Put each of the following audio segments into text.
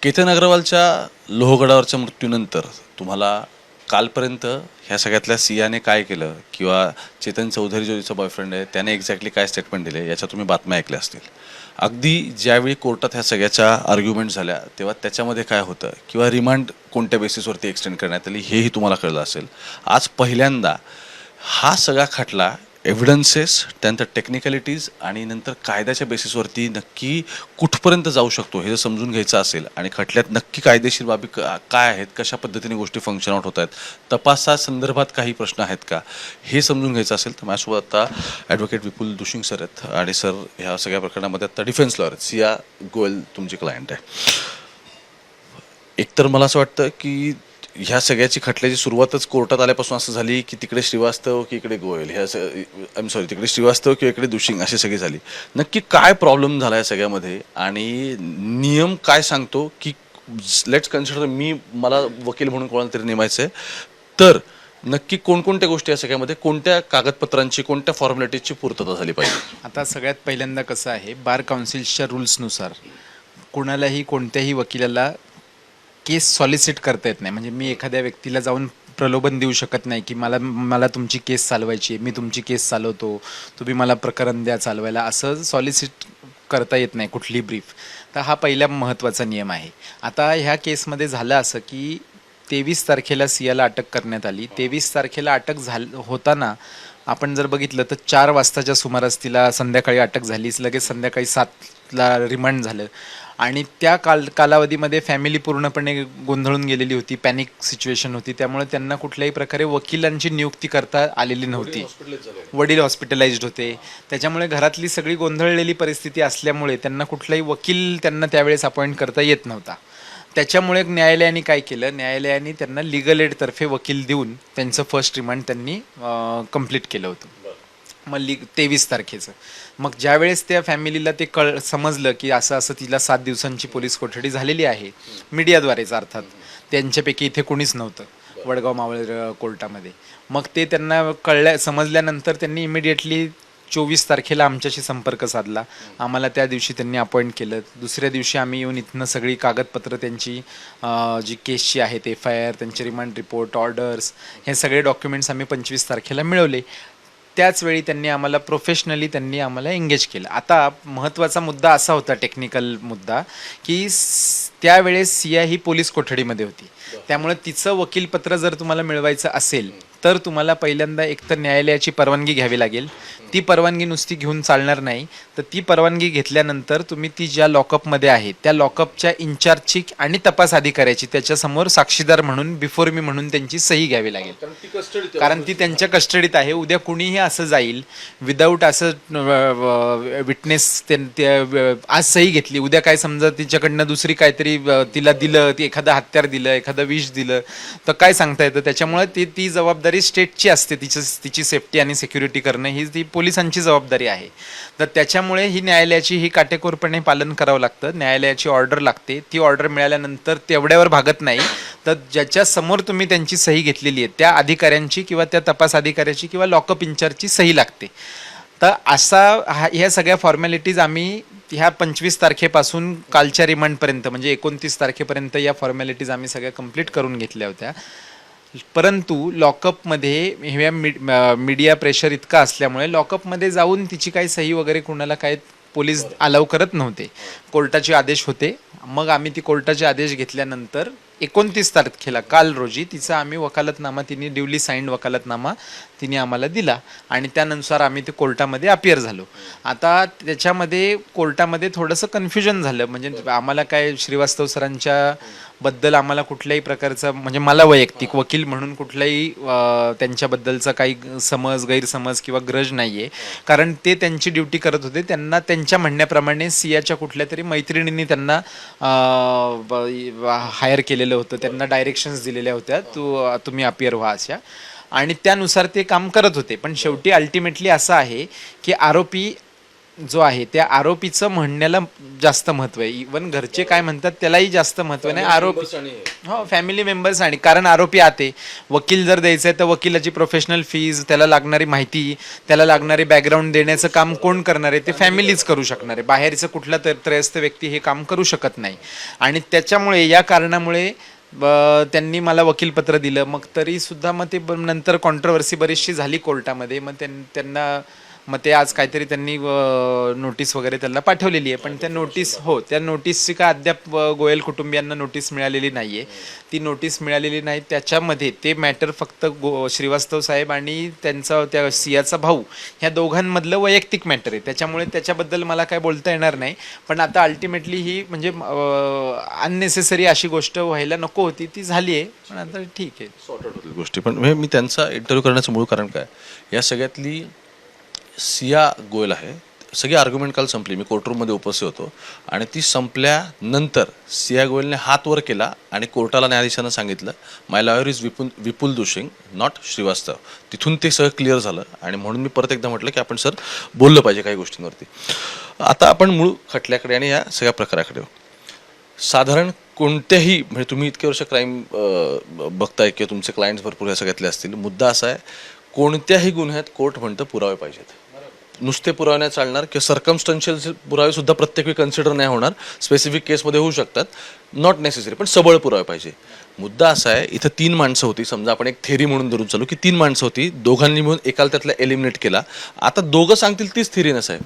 केतन अग्रवालच्या लोहगडावरच्या मृत्यूनंतर तुम्हाला कालपर्यंत ह्या सगळ्यातल्या सियाने काय केलं किंवा चेतन चौधरी जो तिचा बॉयफ्रेंड आहे त्याने एक्झॅक्टली काय स्टेटमेंट दिले याच्या तुम्ही बातम्या ऐकल्या असतील. अगदी ज्यावेळी कोर्टात ह्या सगळ्याच्या आर्ग्युमेंट झाल्या तेव्हा त्याच्यामध्ये काय होतं किंवा रिमांड कोणत्या बेसिसवरती एक्सटेंड करण्यात आली हेही तुम्हाला कळलं असेल. आज पहिल्यांदा हा सगळा खटला एव्हिडन्सेस त्यानंतर टेक्निकॅलिटीज आणि नंतर कायद्याच्या बेसिसवरती नक्की कुठपर्यंत जाऊ शकतो हे जर समजून घ्यायचं असेल आणि खटल्यात नक्की कायदेशीर बाबी काय आहेत, कशा पद्धतीने गोष्टी फंक्शन आउट होत आहेत, तपासासंदर्भात काही प्रश्न आहेत का हे समजून घ्यायचं असेल तर माझ्यासोबत आता ॲडव्होकेट विपुल दुशिंग सर आहेत. आणि सर ह्या सगळ्या प्रकरणामध्ये आता डिफेन्स लॉयर आहेत. सिया गोयल तुमची क्लायंट आहे. एकतर मला असं वाटतं की ह्या सगळ्याची खटल्याची सुरुवातच कोर्टात आल्यापासून असं झाली की तिकडे श्रीवास्तव की इकडे गोयल, ह्या तिकडे श्रीवास्तव किंवा इकडे दुशिंग अशी सगळी झाली. नक्की काय प्रॉब्लेम झाला या सगळ्यामध्ये आणि नियम काय सांगतो की लेट्स कन्सिडर मला वकील म्हणून कोणाला तरी नेमायचं आहे तर नक्की कोणकोणत्या गोष्टी या सगळ्यामध्ये कोणत्या कागदपत्रांची कोणत्या फॉर्मॅलिटीजची पूर्तता झाली पाहिजे. आता सगळ्यात पहिल्यांदा कसं आहे, बार काउन्सिलच्या रूल्सनुसार कोणालाही कोणत्याही वकिलाला केस सॉलिसिट करता येत नाही. म्हणजे मी एखाद्या व्यक्तीला जाऊन प्रलोभन देऊ शकत नाही की मला तुमची केस चालवायची आहे, मी तुमची केस चालवतो, तुम्ही मला प्रकरण द्या चालवायला, असं सॉलिसिट करता येत नाही कुठली ब्रीफ. तर हा पहिला महत्त्वाचा नियम आहे. आता ह्या केसमध्ये झालं असं की 23 तारखेला सियाला अटक करण्यात आली. 23 तारखेला अटक होताना आपण जर बघितलं तर 4 वाजताच्या सुमारास तिला संध्याकाळी अटक झाली. लगेच संध्याकाळी 7ला रिमांड झालं आणि त्या कालावधीमध्ये फॅमिली पूर्णपणे गोंधळून गेलेली होती, पॅनिक सिच्युएशन होती. त्यामुळे त्यांना कुठल्याही प्रकारे वकिलांची नियुक्ती करता आलेली नव्हती. वडील हॉस्पिटलाइज्ड होते. त्याच्यामुळे घरातली सगळी गोंधळलेली परिस्थिती असल्यामुळे त्यांना कुठलाही वकील त्यांना त्यावेळेस अपॉइंट करता येत नव्हता. त्याच्यामुळे न्यायालयाने काय केलं, न्यायालयाने त्यांना लिगल एडतर्फे वकील देऊन त्यांचं फर्स्ट रिमांड त्यांनी कंप्लीट केलं होतं. मग 23 तारखेचं मग ज्यावेळेस त्या फॅमिलीला ते समजलं की असं असं तिला 7 दिवसांची पोलीस कोठडी झालेली आहे, मीडियाद्वारेच अर्थात, त्यांच्यापैकी इथे कोणीच नव्हतं वडगाव मावळ कोर्टामध्ये. मग ते त्यांना समजल्यानंतर त्यांनी इमिडिएटली 24 तारखेला आमच्याशी संपर्क साधला. आम्हाला त्या दिवशी त्यांनी अपॉइंट केलं. दुसऱ्या दिवशी आम्ही येऊन इथनं सगळी कागदपत्र त्यांची जी केसची आहेत, FIR, त्यांचे रिमांड रिपोर्ट, ऑर्डर्स, हे सगळे डॉक्युमेंट्स आम्ही 25 तारखेला मिळवले. त्याचवेळी त्यांनी आम्हाला प्रोफेशनली एंगेज केलं. आता महत्त्वाचा मुद्दा असा होता, टेक्निकल मुद्दा, की त्यावेळेस सिया ही पोलीस कोठडीमध्ये होती. त्यामुळे तिचं वकीलपत्र जर तुम्हाला मिळवायचं असेल तर तुम्हाला पहिल्यांदा एकतर न्यायालयाची परवानगी घ्यावी लागेल. ती परवानगी नुसती घेऊन चालणार नाही. तर ती परवानगी घेतल्यानंतर तुम्ही ती ज्या लॉकअपमध्ये आहे त्या लॉकअपच्या इन्चार्जची आणि तपास अधिकाऱ्याची त्याच्यासमोर साक्षीदार म्हणून बिफोर मी म्हणून त्यांची सही घ्यावी लागेल. कारण ती त्यांच्या कस्टडीत आहे. उद्या कुणीही असं जाईल विदाऊट असं विटनेस आज सही घेतली, उद्या काय समजा तिच्याकडनं दुसरी काहीतरी तिला दिलं, ती एखादं हत्यार दिलं, एखादं विष दिलं तर काय सांगता येतं. त्याच्यामुळे ती जबाबदारी स्टेटची असते. तिची सेफ्टी आणि सिक्युरिटी करणं ही ती पोलिसांची जबाबदारी आहे. तर त्याच्यामुळे ही न्यायालयाची ही काटेकोरपणे पालन करावं लागतं. न्यायालयाची ऑर्डर लागते. ती ऑर्डर मिळाल्यानंतर तेवढ्यावर भागत नाही, तर ज्याच्या समोर तुम्ही त्यांची सही घेतलेली आहे त्या अधिकाऱ्यांची किंवा त्या तपास अधिकाऱ्याची किंवा लॉकअप इन्चार्जची सही लागते. तर ह्या सगळ्या फॉर्मॅलिटीज आम्ही ह्या 25 तारखेपासून कालच्या रिमांडपर्यंत म्हणजे 29 तारखेपर्यंत या फॉर्मॅलिटीज आम्ही सगळ्या कंप्लीट करून घेतल्या होत्या. परंतु लॉकअपमध्ये ह्या मीडिया प्रेशर इतका असल्यामुळे लॉकअपमध्ये जाऊन तिची काही सही वगैरे कुणाला काय पोलीस अलाव करत नव्हते. कोर्टाचे आदेश होते. मग आम्ही ती कोर्टाचे आदेश घेतल्यानंतर 29 तारखेला काल रोजी तिचा आम्ही वकालतनामा, तिने ड्युली साईन्ड वकालतनामा तिने आम्हाला दिला आणि त्यानुसार आम्ही ते कोर्टामध्ये अपियर झालो. आता त्याच्यामध्ये कोर्टामध्ये थोडंसं कन्फ्युजन झालं. म्हणजे आम्हाला काय श्रीवास्तव सरांच्या बद्दल आम्हाला कुठल्याही प्रकारचा म्हणजे मला वैयक्तिक वकील म्हणून कुठलाही त्यांच्याबद्दलचा काही गैरसमज किंवा ग्रज नाही आहे. कारण ते त्यांची ड्युटी करत होते. त्यांना त्यांच्या म्हणण्याप्रमाणे सियाच्या कुठल्या तरी मैत्रिणींनी त्यांना हायर केलेलं होतं, त्यांना डायरेक्शन्स दिलेल्या होत्या, तुम्ही अपियर व्हा अशा, आणि त्यानुसार ते काम करत होते. पण शेवटी अल्टिमेटली असं आहे की आरोपी जो आहे त्या आरोपीचं म्हणण्याला जास्त महत्व आहे. इवन घरचे काय म्हणतात त्यालाही जास्त महत्व नाही. आरोपी हो, फॅमिली मेंबर्स. आणि कारण आरोपी आते वकील जर द्यायचं आहे तर वकिलाची प्रोफेशनल फीज, त्याला लागणारी माहिती, त्याला लागणारी बॅकग्राऊंड देण्याचं काम कोण करणार आहे? ते फॅमिलीच करू शकणार आहे. बाहेरचं कुठला त्रयस्थ व्यक्ती हे काम करू शकत नाही. आणि त्याच्यामुळे या कारणामुळे त्यांनी मला वकीलपत्र दिलं. मग तरी सुद्धा मग ते नंतर कॉन्ट्रोवर्सी बरीचशी झाली कोर्टामध्ये. मग त्यांना मग ते आज काहीतरी त्यांनी नोटीस वगैरे त्यांना पाठवलेली आहे. पण त्या नोटीसची का अद्याप गोयल कुटुंबियांना नोटीस मिळालेली नाही आहे. ती नोटीस मिळालेली नाही. त्याच्यामध्ये ते मॅटर फक्त श्रीवास्तव साहेब आणि त्या सियाचा भाऊ ह्या दोघांमधलं वैयक्तिक मॅटर आहे. त्याच्यामुळे त्याच्याबद्दल मला काय बोलता येणार नाही. पण आता अल्टिमेटली ही म्हणजे अननेसेसरी अशी गोष्ट व्हायला नको होती, ती झाली आहे. पण आता ठीक आहे, सॉर्टेड होतील गोष्टी. पण मी त्यांचा इंटरव्ह्यू करण्याचं मूळ कारण काय, या सगळ्यातली सिया गोयल आहे, सगळी आर्ग्युमेंट काल संपली. मी कोर्टरूममध्ये उपस्थित होतो आणि ती संपल्यानंतर सिया गोयलने हात वर केला आणि कोर्टाला न्यायाधीशांना सांगितलं, my lawyer is Vipul Dushing, not Srivastava. तिथून ते सगळं क्लिअर झालं. आणि म्हणून मी परत एकदा म्हटलं की आपण सर बोललं पाहिजे काही गोष्टींवरती. आता आपण मूळ खटल्याकडे आणि या सगळ्या प्रकाराकडे साधारण कोणत्याही, म्हणजे तुम्ही इतके वर्ष क्राईम बघताय किंवा तुमचे क्लायंट्स भरपूर या सगळ्यातले असतील, मुद्दा असा आहे कोणत्याही गुन्ह्यात कोर्ट म्हणतं पुरावे पाहिजेत. नुसते पुरावे नाही चालणार किंवा सर्कमस्टन्शियल पुरावे सुद्धा प्रत्येक वेळी कन्सिडर नाही होणार. स्पेसिफिक केसमध्ये होऊ शकतात, नॉट नेसेसरी, पण सबळ पुरावे पाहिजे. मुद्दा असा आहे, इथं 3 माणसं होती. समजा आपण एक थेरी म्हणून धरून चालू की 3 माणसं होती, दोघांनी मिळून एकाला त्यातला एलिमिनेट केला. आता दोघं सांगतील तीच थेरी नसाय.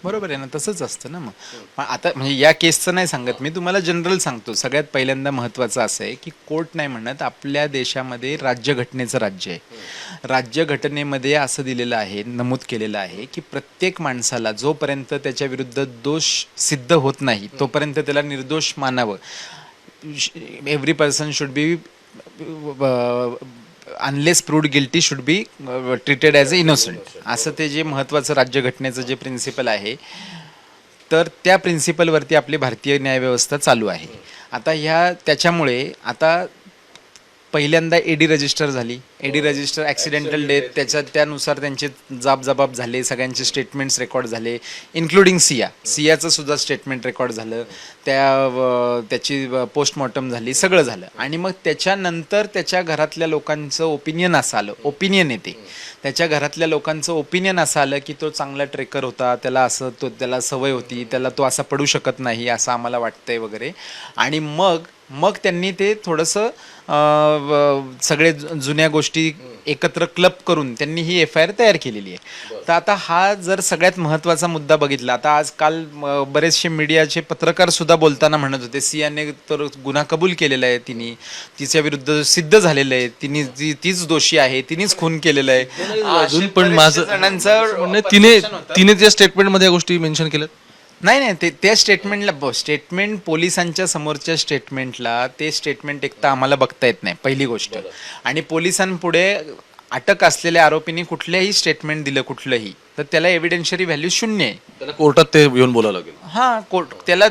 बरोबर आहे ना, तसंच असतं ना. मग पण आता म्हणजे या केसचं नाही सांगत मी, तुम्हाला जनरल सांगतो. सगळ्यात पहिल्यांदा महत्त्वाचं असं आहे की कोर्ट नाही म्हणत, आपल्या देशामध्ये राज्यघटनेचं राज्य आहे. राज्यघटनेमध्ये असं दिलेलं आहे, नमूद केलेलं आहे की प्रत्येक माणसाला जोपर्यंत त्याच्या विरुद्ध दोष सिद्ध होत नाही तोपर्यंत त्याला निर्दोष मानावं. Every person should be unless proved guilty should be treated as a innocent, असं ते जे महत्त्वाचं राज्यघटनेचं जे प्रिन्सिपल आहे, तर त्या प्रिन्सिपलवरती आपली भारतीय न्यायव्यवस्था चालू आहे. आता त्याच्यामुळे आता पहिल्यांदा एडी रजिस्टर झाली. एडी रजिस्टर ॲक्सिडेंटल डेथ, त्यानुसार त्यांचे जबाब झाले, सगळ्यांचे स्टेटमेंट्स रेकॉर्ड झाले, इन्क्लुडिंग सियाचं सुद्धा स्टेटमेंट रेकॉर्ड झालं, त्याची पोस्टमॉर्टम झाली, सगळं झालं. आणि मग त्याच्यानंतर त्याच्या घरातल्या लोकांचं ओपिनियन असं आलं, ओपिनियन येते त्याच्या घरातल्या लोकांचं ओपिनियन असं आलं की तो चांगला ट्रेकर होता, त्याला सवय होती, तो असा पडू शकत नाही असं आम्हाला वाटतंय वगैरे. आणि मग त्यांनी ते थोडंसं सगळे जुन्या गोष्टी एकत्र क्लब करून त्यांनी ही FIR तयार केलेली आहे. तर आता हा जर सगळ्यात महत्त्वाचा मुद्दा बघितला, आता आजकाल बरेचसे मीडियाचे पत्रकार सुद्धा बोलताना म्हणत होते सियाने तर गुन्हा कबूल केलेला आहे, तिच्या विरुद्ध सिद्ध झालेलं आहे, तीच दोषी आहे, तिनेच खून केलेलं आहे. अजून पण माझं जणांचं तिने त्या स्टेटमेंटमध्ये या गोष्टी मेन्शन केल्यात. नाही, त्या स्टेटमेंट पोलिसांच्या समोरच्या स्टेटमेंटला ते स्टेटमेंट एक तर आम्हाला बघता येत नाही, पहिली गोष्ट. आणि पोलिसांपुढे अटक असलेल्या आरोपींनी कुठल्याही स्टेटमेंट दिलं कुठलंही, तर त्याला एव्हिडेन्शियरी व्हॅल्यू 0 आहे. त्याला कोर्टात ते येऊन बोलावं लागेल. हां, त्याला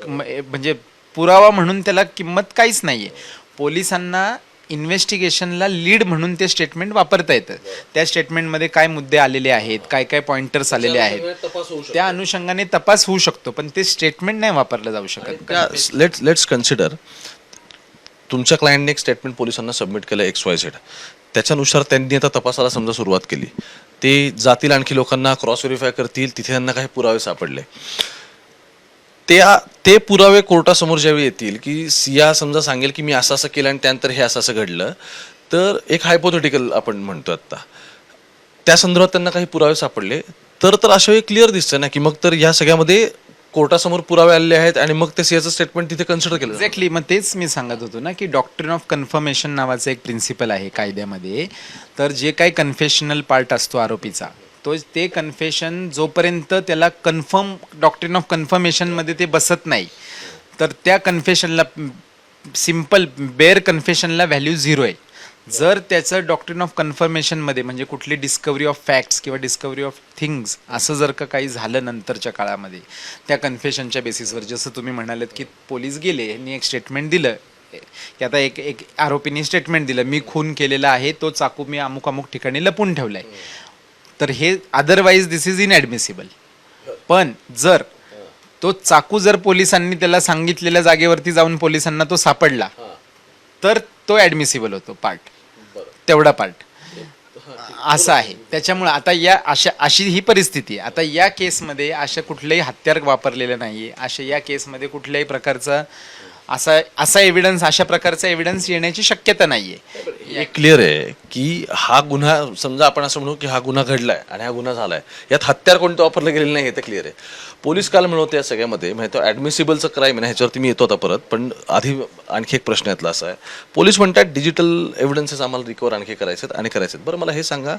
म्हणजे पुरावा म्हणून त्याला किंमत काहीच नाही आहे. पोलिसांना इन्व्हेस्टिगेशनला लीड म्हणून ते स्टेटमेंट वापरता येतं. त्या स्टेटमेंटमध्ये काय मुद्दे आलेले आहेत, काय पॉइंटर्स आलेले आहेत, त्या अनुषंगाने तपास होऊ शकतो, पण ते स्टेटमेंट नाही वापरलं जाऊ शकत. लेट्स कन्सिडर तुमच्या क्लायंटने एक स्टेटमेंट पोलिसांना सबमिट केलं XYZ, त्याच्यानुसार त्यांनी आता तपासाला समजा सुरुवात केली, ते जातील आणखी लोकांना क्रॉस व्हेरीफाय करतील, तिथे त्यांना काही पुरावे सापडले, ते पुरावे कोर्टासमोर ज्यावेळी येतील की सिया समजा सांगेल की मी असं केलं आणि त्यानंतर हे असं घडलं, तर एक हायपोथेटिकल आपण म्हणतो आता, त्या संदर्भात त्यांना काही पुरावे सापडले तर अशा वेळी क्लिअर दिसतं ना की मग तर या सगळ्यामध्ये कोर्टासमोर पुरावे आलेले आहेत आणि मग ते सियाचं स्टेटमेंट तिथे कन्सिडर केलं. एक्झॅक्टली, मग तेच मी सांगत होतो ना की डॉक्ट्रिन ऑफ कन्फर्मेशन नावाचं एक प्रिन्सिपल आहे कायद्यामध्ये. तर जे काही कन्फेशनल पार्ट असतो आरोपीचा, ते कन्फेशन जोपर्यंत त्याला डॉक्ट्रिन ऑफ कन्फर्मेशनमध्ये ते बसत नाही, तर त्या कन्फेशनला सिम्पल बेअर कन्फेशनला व्हॅल्यू 0 आहे. जर त्याचं डॉक्ट्रिन ऑफ कन्फर्मेशनमध्ये म्हणजे कुठली डिस्कवरी ऑफ फॅक्ट्स किंवा डिस्कवरी ऑफ थिंग्स असं जर का काही झालं नंतरच्या काळामध्ये त्या कन्फेशनच्या बेसिसवर, जसं तुम्ही म्हणालात की पोलीस गेले, यांनी एक स्टेटमेंट दिलं की आता एक आरोपीने स्टेटमेंट दिलं, मी खून केलेला आहे, तो चाकू मी अमुक ठिकाणी लपून ठेवलाय, तर हे अदरवाईज दिस इज इनॲडमिसिबल. पण जर तो चाकू जर पोलिसांनी त्याला सांगितलेल्या जागेवरती जाऊन पोलिसांना तो सापडला तर तो ऍडमिसिबल होतो पार्ट, तेवढा पार्ट असं आहे. त्याच्यामुळे आता अशी ही परिस्थिती आहे. आता या केसमध्ये अशा कुठलंही हत्यार वापरलेलं नाहीये, अशा या केसमध्ये कुठल्याही प्रकारचा असा एव्हिडन्स, अशा प्रकारचा एव्हिडन्स येण्याची शक्यता नाहीये. हे क्लिअर आहे की हा गुन्हा, समजा आपण असं म्हणू की हा गुन्हा घडलाय आणि हा गुन्हा झालाय, यात हत्यार कोणतं वापरलं गेलेलं नाही हे तर क्लिअर आहे. पोलीस काल म्हणत या सगळ्यामध्ये म्हणजे तो ॲडमिसिबलचं क्राईम आहे ना, ह्याच्यावरती मी येतो आता परत, पण आधी आणखी एक प्रश्न यातला असा आहे, पोलीस म्हणतात डिजिटल एव्हिडन्सेस आम्हाला रिकवर आणखी करायचे आणि करायचे. बरं मला हे सांगा,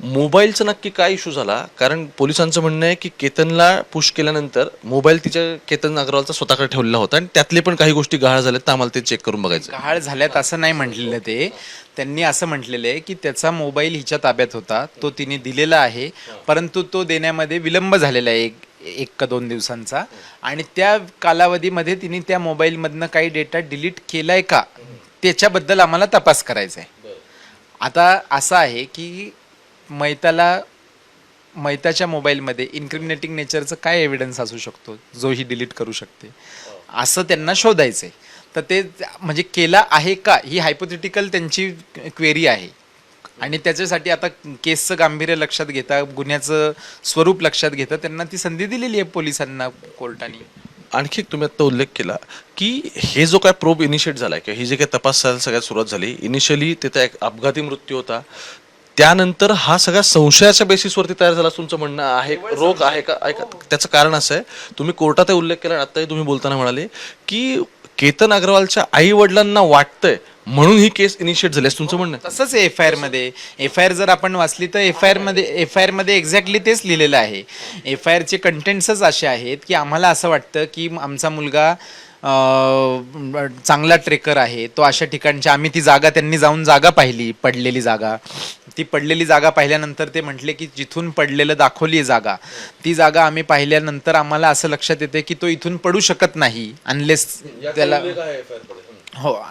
मोबाईलचा नक्की काय इश्यू झाला? कारण पोलिसांचं म्हणणं आहे की केतनला पुश केल्यानंतर मोबाईल तिच्या केतन अग्रवालचा स्वतःकडे ठेवलेला होता आणि त्यातले पण काही गोष्टी गहाळ झाल्यात, तर आम्हाला ते चेक करून बघायचं. गहाळ झाल्यात असं नाही म्हटलेलं ते. त्यांनी असं म्हटलेलं आहे की त्याचा मोबाईल हिच्या ताब्यात होता, तो तिने दिलेला आहे, परंतु तो देण्यामध्ये विलंब झालेला आहे एक का 2 दिवसांचा, आणि त्या कालावधीमध्ये तिने त्या मोबाईलमधनं काही डेटा डिलीट केलाय का त्याच्याबद्दल आम्हाला तपास करायचा आहे. आता असं आहे की मैताच्या मोबाईलमध्ये इन्क्रिमिनेटिंग नेचरचं काय एव्हिडन्स असू शकतो जो ही डिलीट करू शकते, असं त्यांना शोधायचं आहे. तर ते म्हणजे केला आहे का ही हायपोथेटिकल त्यांची क्वेरी आहे, आणि त्याच्यासाठी आता केसचं गांभीर्य लक्षात घेता, गुन्ह्याचं स्वरूप लक्षात घेता त्यांना ती संधी दिलेली आहे पोलिसांना कोर्टाने. आणखी एक तुम्ही आता उल्लेख केला की हे जो काय प्रोब इनिशिएट झालाय किंवा ही जे काही तपास सगळ्यात सुरुवात झाली, इनिशियली तिथे एक अपघाती मृत्यू होता, त्यानंतर हा सगळा संशयाच्या बेसिसवरती तयार झाला तुमचं म्हणणं आहे, रोग आहे का? ऐका, त्याचं कारण असं आहे, तुम्ही कोर्टात उल्लेख केला आणि आत्ताही तुम्ही बोलताना म्हणाले की केतन अग्रवालच्या आई वडिलांना वाटतंय म्हणून ही केस इनिशिएट झाली, तुमचं म्हणणं आहे? तसंच एफ आय आर जर आपण वाचली तर एफ आय आर मध्ये एक्झॅक्टली तेच लिहिलेलं आहे. एफ आय आरचे कंटेंट्सच असे आहेत की आम्हाला असं वाटतं की आमचा मुलगा चांगला ट्रेकर आहे, तो अशा ठिकाणच्या, आम्ही ती जागा, त्यांनी जाऊन जागा पाहिली, पडलेली जागा, ती पडलेली जागा पाहिल्यानंतर ते म्हटले की जिथून पडलेलं दाखवली जागा, ती जागा आम्ही पाहिल्यानंतर आम्हाला असं लक्षात येते की तो इथून पडू शकत नाही अनलेस त्याला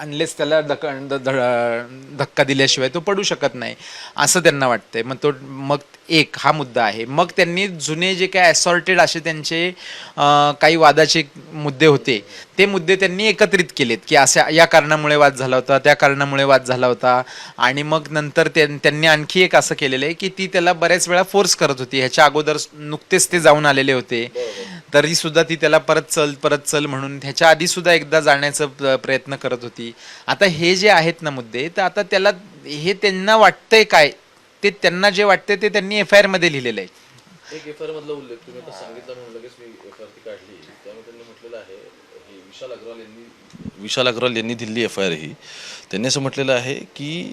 अनलेस त्याला धक्का दिल्याशिवाय तो पडू शकत नाही असं त्यांना वाटतंय. मग एक हा मुद्दा आहे. मग त्यांनी जुने जे काय असॉर्टेड असे त्यांचे काही वादाचे मुद्दे होते, ते मुद्दे त्यांनी एकत्रित केलेत की अशा या कारणामुळे वाद झाला होता, त्या कारणामुळे वाद झाला होता, आणि मग नंतर त्यांनी आणखी एक असं केलेलं आहे की ती त्याला बऱ्याच वेळा फोर्स करत होती. ह्याच्या अगोदर नुकतेच ते जाऊन आलेले होते, तरी सुद्धा ती त्याला परत चल म्हणून ह्याच्या आधी सुद्धा एकदा जाण्याचा प्रयत्न करत होती. आता हे जे आहेत ना मुद्दे, तर आता त्याला हे त्यांना वाटतंय काय, ते त्यांना जे वाटतंय ते त्यांनी एफ आय आर मध्ये लिहिलेलं आहे. एक एफ आय आर मधला उल्लेख तुम्ही आता सांगितला म्हणून लगेच मी एफ आय आर ती काढली, त्यामुळे त्यांनी म्हटलेलं आहे, ही विशाल अग्रवाल यांनी दिल्ली एफ आय आर ही त्यांनी असं म्हटलेलं आहे की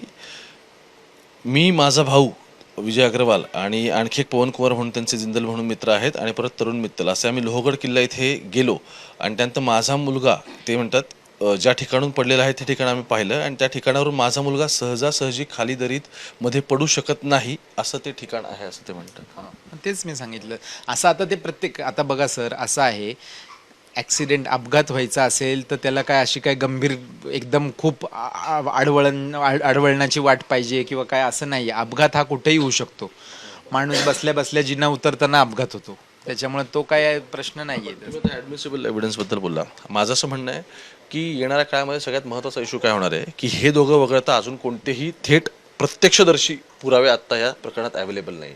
मी, माझा भाऊ विजय अग्रवाल आणि आणखी एक पवन कुमार म्हणून त्यांचे जिंदल म्हणून मित्र आहेत आणि परत तरुण मित्तल असे आम्ही लोहगड किल्ला इथे गेलो आणि त्यानंतर माझा मुलगा, ते म्हणतात ज्या ठिकाणून पडलेला आहे ते ठिकाण आम्ही पाहिलं आणि त्या ठिकाणावरून माझा मुलगा सहजासहजी खाली दरीत मध्ये पडू शकत नाही असं ते ठिकाण आहे असं ते म्हणतात. तेच मी सांगितलं. असं आता ते आता बघा सर, असं आहे, ॲक्सिडेंट, अपघात व्हायचा असेल तर त्याला काय अशी काय गंभीर एकदम खूप आडवळणाची वाट पाहिजे किंवा काय असं नाही. अपघात हा कुठेही होऊ शकतो. माणूस बसल्या बसल्या जिना उतरताना अपघात होतो, त्याच्यामुळे तो काय प्रश्न नाही आहे. ॲडमिसिबल एव्हिडन्सबद्दल बोलला, माझं असं म्हणणं आहे की येणाऱ्या काळामध्ये सगळ्यात महत्त्वाचा इश्यू काय होणार आहे की हे दोघं वगळता अजून कोणतेही थेट प्रत्यक्षदर्शी पुरावे आत्ता या प्रकरणात अवेलेबल नाही.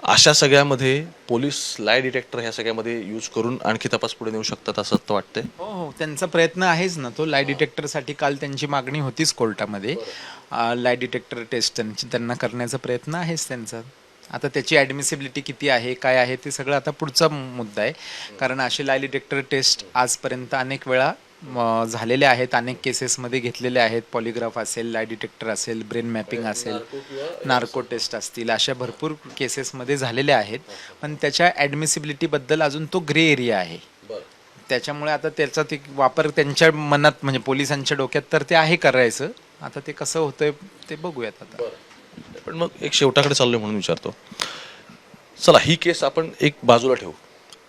अशा सगळ्यामध्ये पोलीस लाय डिटेक्टर ह्या सगळ्यामध्ये यूज करून आणखी तपास पुढे नेऊ शकतात असं तर वाटतंय. हो, त्यांचा प्रयत्न आहेच ना तो. लाय डिटेक्टरसाठी काल त्यांची मागणी होतीच कोर्टामध्ये. लाय डिटेक्टर टेस्ट त्यांना करण्याचा प्रयत्न आहेच त्यांचा. आता त्याची ॲडमिसिबिलिटी किती आहे, काय आहे, ते सगळं आता पुढचा मुद्दा आहे. कारण असे लाय डिटेक्टर टेस्ट आजपर्यंत अनेक वेळा झालेले आहेत, अनेक केसेसमध्ये घेतलेले आहेत. पॉलिग्राफ असेल, लाय डिटेक्टर असेल, ब्रेन मॅपिंग असेल, नार्को टेस्ट असतील, अशा भरपूर केसेसमध्ये झालेले आहेत. पण त्याच्या ॲडमिसिबिलिटीबद्दल अजून तो ग्रे एरिया आहे. त्याच्यामुळे आता त्याचा ते वापर त्यांच्या मनात, म्हणजे पोलिसांच्या डोक्यात तर ते आहे करायचं. आता ते कसं होतंय ते बघूयात आता. पण मग एक शेवटाकडे चाललोय म्हणून विचारतो, चला ही केस आपण एक बाजूला ठेवू.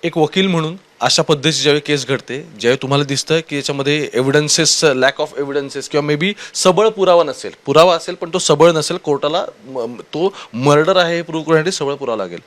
एक वकील म्हणून अशा पद्धतीची ज्यावेळी केस घडते, ज्यावेळी तुम्हाला दिसतं की याच्यामध्ये एव्हिडन्सेस, लॅक ऑफ एव्हिडन्सेस किंवा मे बी सबळ पुरावा नसेल, पुरावा असेल पण तो सबळ नसेल, कोर्टाला तो मर्डर आहे हे प्रूव्ह करण्यासाठी सबळ पुरावा लागेल,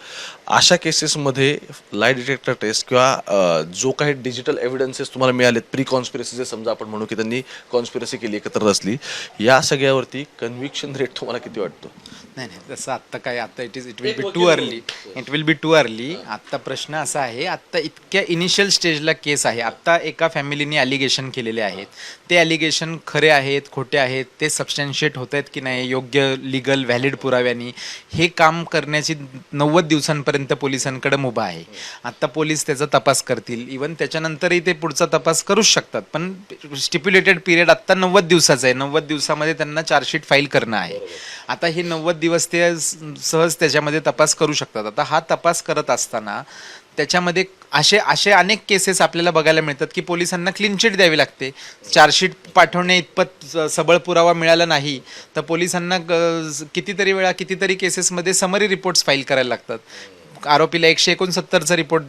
अशा केसेसमध्ये लाय डिटेक्टर टेस्ट किंवा जो काही डिजिटल एव्हिडन्सेस तुम्हाला मिळालेत, प्री कॉन्स्पिरसीचे समजा आपण म्हणू की त्यांनी कॉन्स्पिरसी केली, एकत्र असली, या सगळ्यावरती कन्व्हिक्शन रेट तुम्हाला किती वाटतो? नाही तसं आत्ता काय, आता it will be too early, it will be too early. आत्ता प्रश्न असा आहे, आत्ता इतक्या इनिशियल स्टेजला केस आहे, आत्ता एका फॅमिलीने ॲलिगेशन केलेले आहेत, ते ॲलिगेशन खरे आहेत खोटे आहेत, ते सबस्टॅन्शिएट होत आहेत की नाही योग्य लिगल व्हॅलिड पुराव्यांनी, हे काम करण्याची 90 दिवसांपर्यंत पोलिसांकडे मुभा आहे. आत्ता पोलीस त्याचा तपास करतील, इवन त्याच्यानंतरही ते पुढचा तपास करूच शकतात, पण स्टिप्युलेटेड पिरियड आत्ता 90 दिवसाचा आहे. 90 दिवसामध्ये त्यांना चार्जशीट फाईल करणं आहे. आता हे 90 दिवस ते सहज त्याच्यामध्ये तपास करू शकतात. आता हा तपास करत असताना त्याच्यामध्ये असे अनेक केसेस आपल्याला बघायला मिळतात की पोलिसांना क्लीन चिट द्यावी लागते. चार्जशीट पाठवणे इतपत सबळ पुरावा मिळाला नाही तर पोलिसांना कितीतरी वेळा कितीतरी केसेसमध्ये समरी रिपोर्ट्स फाईल करायला लागतात. आरोपीला 169चा रिपोर्ट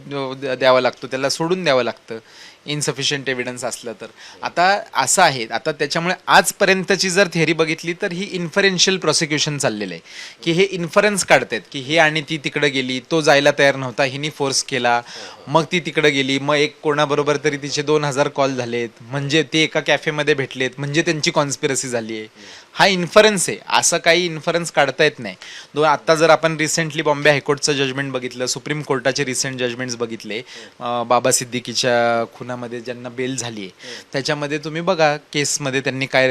द्यावा लागतो, त्याला सोडून द्यावं लागतं इनसफिशियंट एव्हिडन्स असलं तर. आता असं आहे, आता त्याच्यामुळे आजपर्यंतची जर थेअरी बघितली तर ही इन्फरेन्शियल प्रॉसिक्युशन चाललेलं आहे की हे इन्फरन्स काढतायत की हे आणि ती तिकडे गेली, तो जायला तयार नव्हता, हिनी फोर्स केला, मग ती तिकडे गेली, मग एक कोणाबरोबर तरी तिचे 2000 कॉल झालेत, म्हणजे ते एका कॅफेमध्ये भेटलेत, म्हणजे त्यांची कॉन्स्पिरसी झाली आहे. हा इन्फरन्स आहे, असं काही इन्फरन्स काढता येत नाही. आता जर आपण रिसेंटली बॉम्बे हायकोर्टचं जजमेंट बघितलं, सुप्रीम कोर्टाचे रिसेंट जजमेंट्स बघितले, बाबा सिद्दीकीच्या खुनामध्ये ज्यांना बेल झाली आहे त्याच्यामध्ये तुम्ही बघा केसमध्ये त्यांनी काय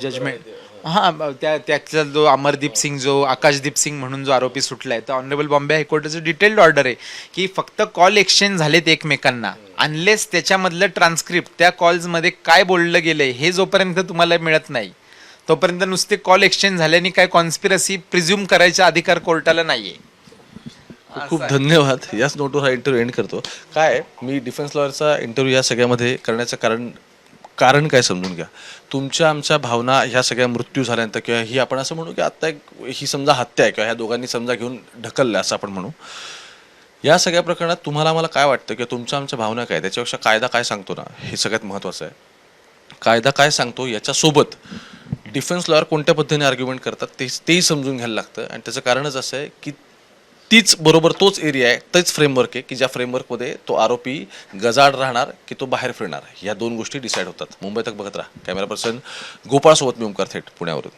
जजमेंट, हां त्याचा जो अमरदीप सिंग, जो आकाशदीप सिंग म्हणून जो आरोपी सुटला आहे, तर ऑनरेबल बॉम्बे हायकोर्टाचं डिटेल्ड ऑर्डर आहे की फक्त कॉल एक्सचेंज झालेत एकमेकांना, अनलेस त्याच्यामधलं ट्रान्स्क्रिप्ट त्या कॉल्समध्ये काय बोललं गेलंय हे जोपर्यंत तुम्हाला मिळत नाही तोपर्यंत नुसते कॉल एक्सचेंज झाल्याने काय कॉन्स्पिरसी प्रिझ्युम करायचा अधिकार कोर्टाला नाहीये. खूप धन्यवाद. याच नोटवर हा इंटरव्ह्यू एंड करतो. काय मी डिफेन्स लॉयरचा इंटरव्ह्यू या सगळ्यामध्ये करण्याचं कारण काय समजून घ्या. तुमच्या आमच्या भावना ह्या सगळ्या मृत्यू झाल्यानंतर किंवा ही आपण असं म्हणू की आत्ता ही समजा हत्या आहे किंवा ह्या दोघांनी समजा घेऊन ढकलल्या असं आपण म्हणू, या सगळ्या प्रकरणात तुम्हाला आम्हाला काय वाटतं किंवा तुमच्या आमच्या भावना काय, त्याच्यापेक्षा कायदा काय सांगतो ना हे सगळ्यात महत्त्वाचं आहे. कायदा काय सांगतो याच्यासोबत डिफेन्स लॉयर कोणत्या पद्धतीने आर्ग्युमेंट करतात तेही समजून घ्यायला लागतं. आणि त्याचं कारणच असं आहे की तीच बरोबर तोच एरिया आहे, तेच फ्रेमवर्क आहे की ज्या फ्रेमवर्कमध्ये तो आरोपी गजाड राहणार की तो बाहेर फिरणार, या दोन गोष्टी डिसाईड होतात. मुंबई तक बघत राहा. कॅमेरा पर्सन गोपाळसोबत मी ओमकार थेट, पुण्यावरून.